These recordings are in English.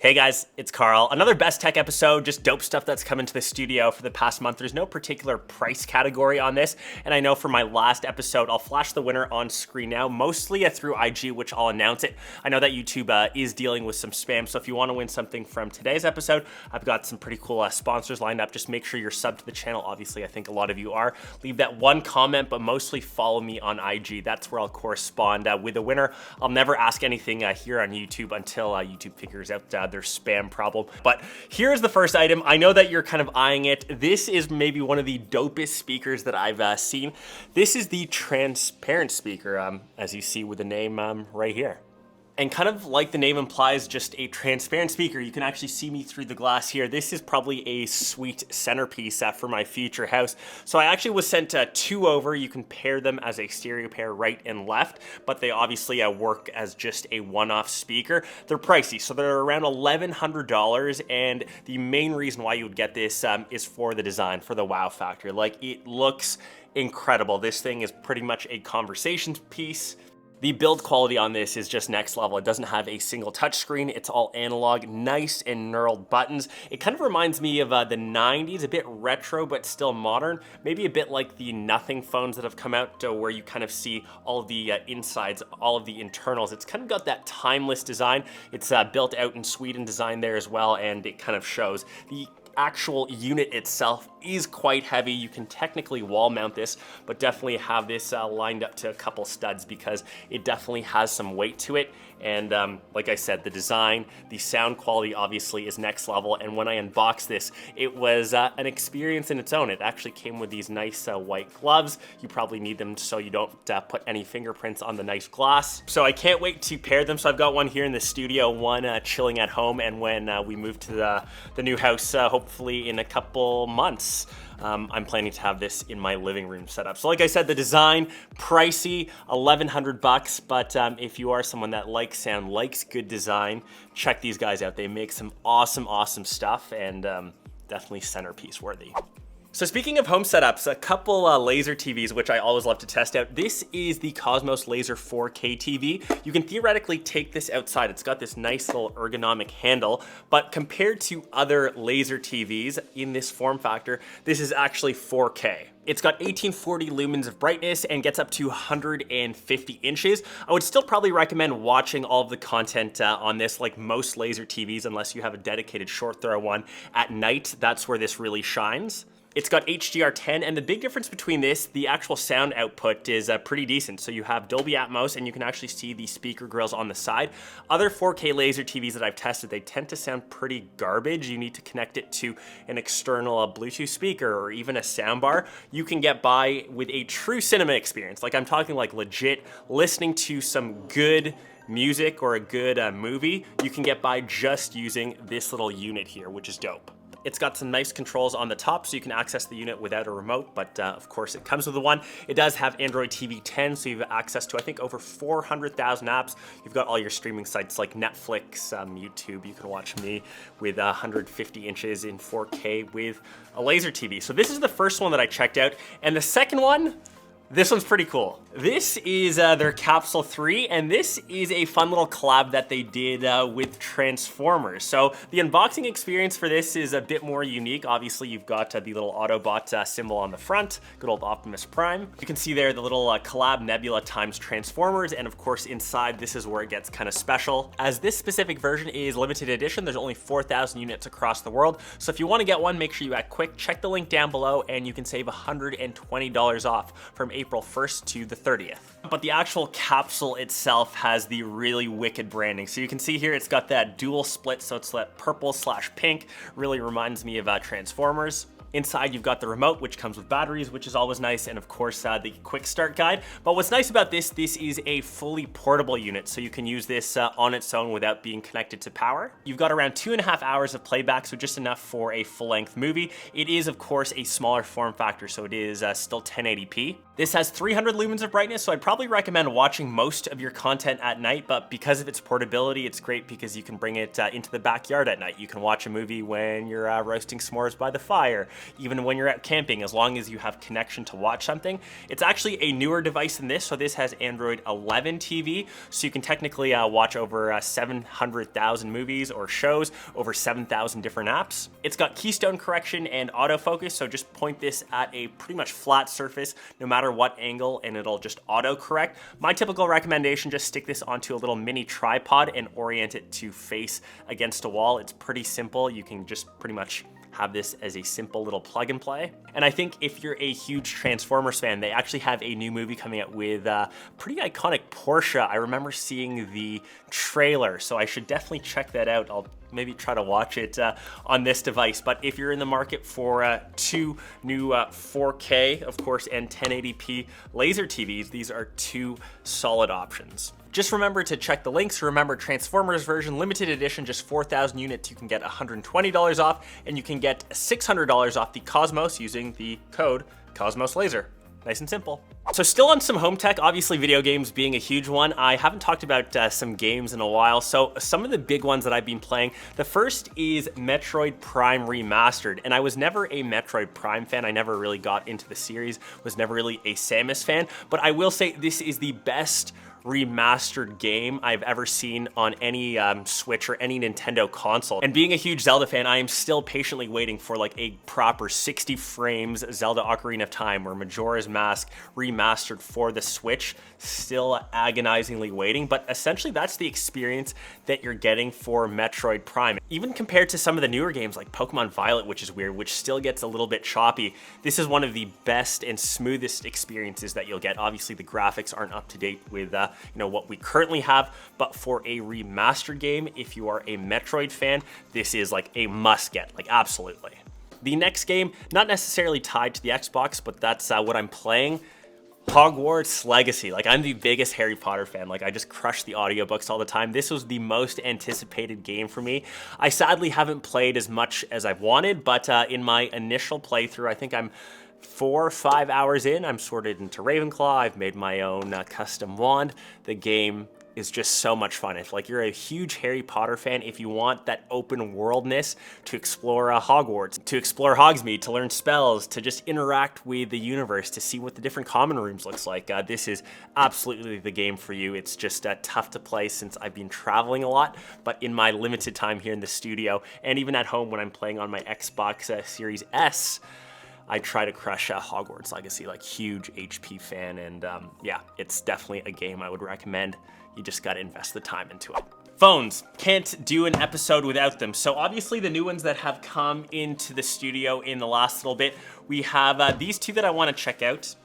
Hey guys, it's Carl. Another Best Tech episode, just dope stuff that's come into the studio for the past month. There's no particular price category on this, and I know for my last episode, I'll flash the winner on screen now, mostly through IG, which I'll announce it. I know that YouTube is dealing with some spam, so if you want to win something from today's episode, I've got some pretty cool sponsors lined up. Just make sure you're subbed to the channel. Obviously, I think a lot of you are. Leave that one comment, but mostly follow me on IG. That's where I'll correspond with the winner. I'll never ask anything here on YouTube until YouTube figures out their spam problem. But here's the first item. I know that you're kind of eyeing it. This is maybe one of the dopest speakers that I've seen. This is the transparent speaker, as you see with the name right here. And kind of like the name implies, just a transparent speaker. You can actually see me through the glass here. This is probably a sweet centerpiece for my future house. So I actually was sent two over. You can pair them as a stereo pair right and left, but they obviously work as just a one-off speaker. They're pricey, so they're around $1,100, and the main reason why you would get this is for the design, for the wow factor. Like, it looks incredible. This thing is pretty much a conversation piece. The build quality on this is just next level. It doesn't have a single touchscreen. It's all analog, nice and knurled buttons. It kind of reminds me of the 90s, a bit retro, but still modern. Maybe a bit like the Nothing phones that have come out where you kind of see all of the insides, all of the internals. It's kind of got that timeless design. It's built out in Sweden design there as well, and it kind of shows. The actual unit itself is quite heavy. You can technically wall mount this, but definitely have this lined up to a couple studs because it definitely has some weight to it. And like I said, the design, the sound quality obviously is next level. And when I unboxed this, it was an experience in its own. It actually came with these nice white gloves. You probably need them so you don't put any fingerprints on the nice glass. So I can't wait to pair them. So I've got one here in the studio, one chilling at home, and when we move to the new house, hopefully in a couple months, I'm planning to have this in my living room setup. So like I said, the design, pricey, $1,100, but if you are someone that likes sound, likes good design, check these guys out. They make some awesome stuff, and definitely centerpiece worthy. So speaking of home setups, a couple laser TVs, which I always love to test out. This is the cosmoslaser 4K TV. You can theoretically take this outside. It's got this nice little ergonomic handle, but compared to other laser TVs in this form factor, this is actually 4K. It's got 1840 lumens of brightness and gets up to 150 inches. I would still probably recommend watching all of the content on this, like most laser TVs, unless you have a dedicated short throw one at night. That's where this really shines. It's got HDR10, and the big difference between this, the actual sound output is pretty decent. So you have Dolby Atmos, and you can actually see the speaker grills on the side. Other 4K laser TVs that I've tested, they tend to sound pretty garbage. You need to connect it to an external Bluetooth speaker or even a soundbar. You can get by with a true cinema experience. Like, I'm talking like legit listening to some good music or a good movie. You can get by just using this little unit here, which is dope. It's got some nice controls on the top, so you can access the unit without a remote, but of course it comes with the one. It does have Android TV 10, so you have access to, I think, over 400,000 apps. You've got all your streaming sites like Netflix, YouTube. You can watch me with 150 inches in 4K with a laser TV. So this is the first one that I checked out, and the second one, this one's pretty cool. This is their Capsule 3, and this is a fun little collab that they did with Transformers. So the unboxing experience for this is a bit more unique. Obviously, you've got the little Autobot symbol on the front, good old Optimus Prime. You can see there the little collab Nebula times Transformers, and of course inside, this is where it gets kind of special. As this specific version is limited edition, there's only 4,000 units across the world. So if you want to get one, make sure you act quick. Check the link down below, and you can save $120 off from April 1st to the 30th. But the actual capsule itself has the really wicked branding. So you can see here it's got that dual split, so it's that purple/pink, really reminds me of Transformers. Inside, you've got the remote, which comes with batteries, which is always nice, and of course, the quick start guide. But what's nice about this is a fully portable unit, so you can use this on its own without being connected to power. You've got around 2.5 hours of playback, so just enough for a full-length movie. It is, of course, a smaller form factor, so it is still 1080p. This has 300 lumens of brightness, so I'd probably recommend watching most of your content at night, but because of its portability, it's great because you can bring it into the backyard at night. You can watch a movie when you're roasting s'mores by the fire, even when you're out camping, as long as you have connection to watch something. It's actually a newer device than this, so this has Android 11 TV, so you can technically watch over 700,000 movies or shows, over 7,000 different apps. It's got keystone correction and autofocus, so just point this at a pretty much flat surface, no matter what angle, and it'll just auto correct. My typical recommendation, just stick this onto a little mini tripod and orient it to face against a wall. It's pretty simple. You can just pretty much have this as a simple little plug and play. And I think if you're a huge Transformers fan, they actually have a new movie coming out with pretty iconic Porsche. I remember seeing the trailer, so I should definitely check that out. I'll maybe try to watch it on this device. But if you're in the market for two new 4K, of course, and 1080p laser TVs, these are two solid options. Just remember to check the links. Remember, Transformers version, limited edition, just 4,000 units. You can get $120 off, and you can get $600 off the Cosmos using the code cosmoslaser. Nice and simple. So still on some home tech, obviously video games being a huge one. I haven't talked about some games in a while. So some of the big ones that I've been playing, the first is Metroid Prime Remastered. And I was never a Metroid Prime fan. I never really got into the series, was never really a Samus fan. But I will say this is the best remastered game I've ever seen on any Switch or any Nintendo console. And being a huge Zelda fan, I am still patiently waiting for like a proper 60 frames Zelda Ocarina of Time or Majora's Mask remastered for the Switch. Still agonizingly waiting, but essentially that's the experience that you're getting for Metroid Prime. Even compared to some of the newer games like Pokemon Violet, which is weird, which still gets a little bit choppy, this is one of the best and smoothest experiences that you'll get. Obviously the graphics aren't up to date with what we currently have, but for a remastered game, if you are a Metroid fan, this is like a must get, like absolutely. The next game, not necessarily tied to the Xbox, but that's what I'm playing. Hogwarts Legacy. Like, I'm the biggest Harry Potter fan. Like, I just crush the audiobooks all the time. This was the most anticipated game for me. I sadly haven't played as much as I've wanted, but in my initial playthrough, I think I'm 4 or 5 hours in, I'm sorted into Ravenclaw. I've made my own custom wand. The game is just so much fun. If like you're a huge Harry Potter fan, if you want that open worldness to explore Hogwarts, to explore Hogsmeade, to learn spells, to just interact with the universe, to see what the different common rooms looks like, this is absolutely the game for you. It's just tough to play since I've been traveling a lot, but in my limited time here in the studio, and even at home when I'm playing on my Xbox Series S, I try to crush Hogwarts Legacy, like huge HP fan, and yeah, it's definitely a game I would recommend. You just gotta invest the time into it. Phones, can't do an episode without them. So obviously the new ones that have come into the studio in the last little bit, we have these two that I wanna check out.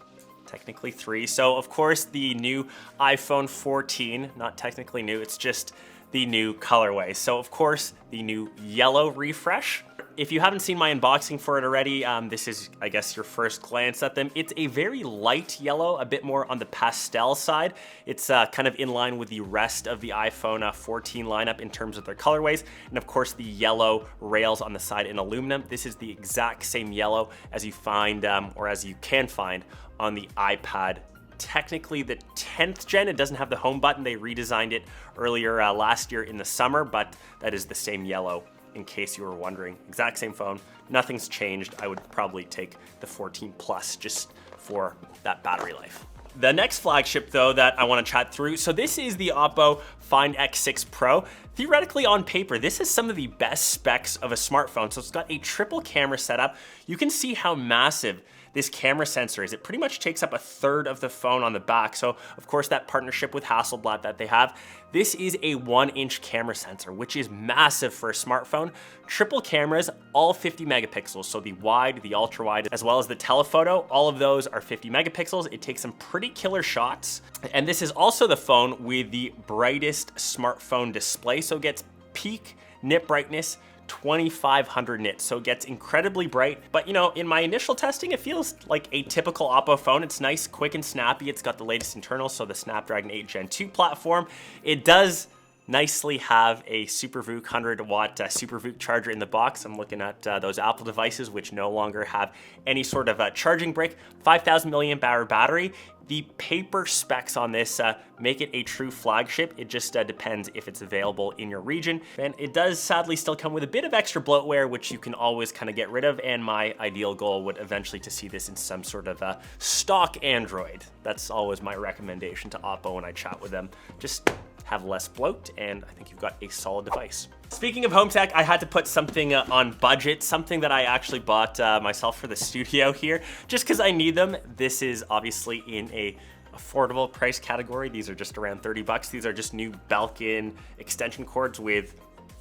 Technically 3. So of course the new iPhone 14, not technically new, it's just the new colorway. So of course the new yellow refresh. If you haven't seen my unboxing for it already, this is, I guess, your first glance at them. It's a very light yellow, a bit more on the pastel side. It's kind of in line with the rest of the iPhone 14 lineup in terms of their colorways. And of course, the yellow rails on the side in aluminum. This is the exact same yellow as you find, or as you can find on the iPad. Technically the 10th gen, it doesn't have the home button. They redesigned it earlier last year in the summer, but that is the same yellow. In case you were wondering, exact same phone, nothing's changed. I would probably take the 14 Plus just for that battery life. The next flagship though that I want to chat through, so this is the Oppo Find X6 Pro. Theoretically on paper, this is some of the best specs of a smartphone. So it's got a triple camera setup. You can see how massive this camera sensor is. It pretty much takes up 1/3 of the phone on the back. So of course that partnership with Hasselblad that they have, this is a 1-inch camera sensor, which is massive for a smartphone. Triple cameras, all 50 megapixels. So the wide, the ultra wide, as well as the telephoto, all of those are 50 megapixels. It takes some pretty killer shots. And this is also the phone with the brightest smartphone display. So it gets peak nit brightness, 2500 nits, so it gets incredibly bright. But you know, in my initial testing, it feels like a typical Oppo phone. It's nice, quick and snappy. It's got the latest internals, so the Snapdragon 8 Gen 2 platform. It does nicely have a SuperVOOC 100-watt SuperVOOC charger in the box. I'm looking at those Apple devices which no longer have any sort of charging brick. 5,000 milliamp hour battery. The paper specs on this make it a true flagship. It just depends if it's available in your region. And it does sadly still come with a bit of extra bloatware, which you can always kind of get rid of. And my ideal goal would eventually to see this in some sort of stock Android. That's always my recommendation to Oppo when I chat with them. Just have less bloat, and I think you've got a solid device. Speaking of home tech, I had to put something on budget, something that I actually bought myself for the studio here, just because I need them. This is obviously in a affordable price category. These are just around 30 bucks. These are just new Belkin extension cords with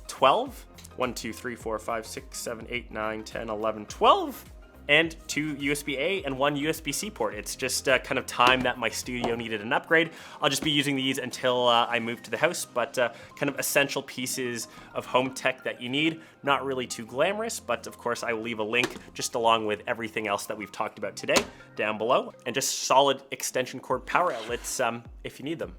12, 1, 2, 3, 4, 5, 6, 7, 8, 9, 10, 11, 12. And 2 USB-A and 1 USB-C port. It's just kind of time that my studio needed an upgrade. I'll just be using these until I move to the house, but kind of essential pieces of home tech that you need. Not really too glamorous, but of course I will leave a link just along with everything else that we've talked about today down below. And just solid extension cord power outlets if you need them.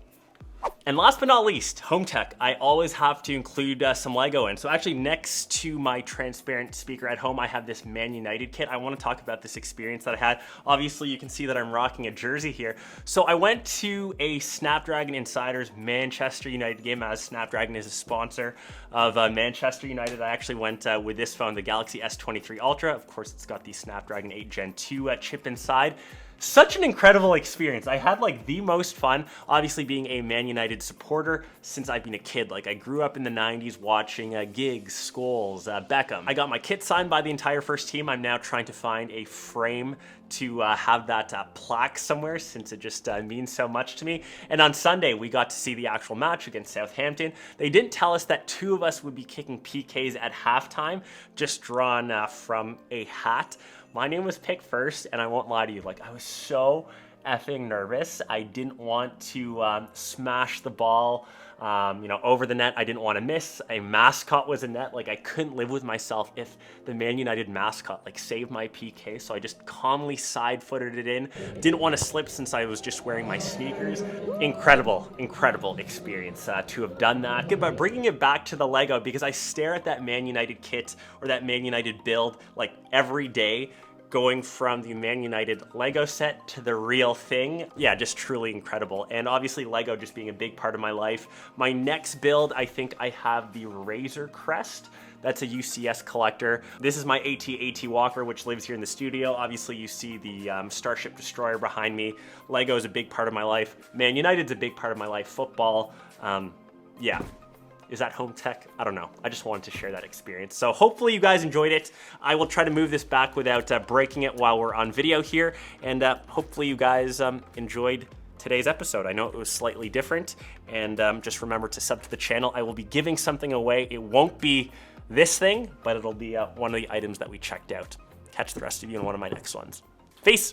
And last but not least, home tech. I always have to include some Lego in. So actually next to my transparent speaker at home, I have this Man United kit. I want to talk about this experience that I had. Obviously you can see that I'm rocking a jersey here. So I went to a Snapdragon Insiders Manchester United game, as Snapdragon is a sponsor of Manchester United. I actually went with this phone, the Galaxy S23 Ultra. Of course, it's got the Snapdragon 8 Gen 2 chip inside. Such an incredible experience. I had like the most fun, obviously being a Man United supporter since I've been a kid. Like I grew up in the 90s watching Giggs, Scholes, Beckham. I got my kit signed by the entire first team. I'm now trying to find a frame to have that plaque somewhere since it just means so much to me. And on Sunday, we got to see the actual match against Southampton. They didn't tell us that 2 of us would be kicking PKs at halftime, just drawn from a hat. My name was picked first, and I won't lie to you, like I was so effing nervous. I didn't want to smash the ball, over the net. I didn't want to miss. A mascot was a net. Like I couldn't live with myself if the Man United mascot like saved my PK. So I just calmly side-footed it in. Didn't want to slip since I was just wearing my sneakers. Incredible, incredible experience to have done that. But bringing it back to the Lego, because I stare at that Man United kit or that Man United build like every day, going from the Man United Lego set to the real thing. Yeah, just truly incredible. And obviously Lego just being a big part of my life. My next build, I think I have the Razor Crest. That's a UCS collector. This is my AT Walker, which lives here in the studio. Obviously you see the Starship Destroyer behind me. Lego is a big part of my life. Man United's a big part of my life. Football, yeah. Is that home tech? I don't know. I just wanted to share that experience. So hopefully you guys enjoyed it. I will try to move this back without breaking it while we're on video here. And hopefully you guys enjoyed today's episode. I know it was slightly different. And just remember to sub to the channel. I will be giving something away. It won't be this thing, but it'll be one of the items that we checked out. Catch the rest of you in one of my next ones. Peace.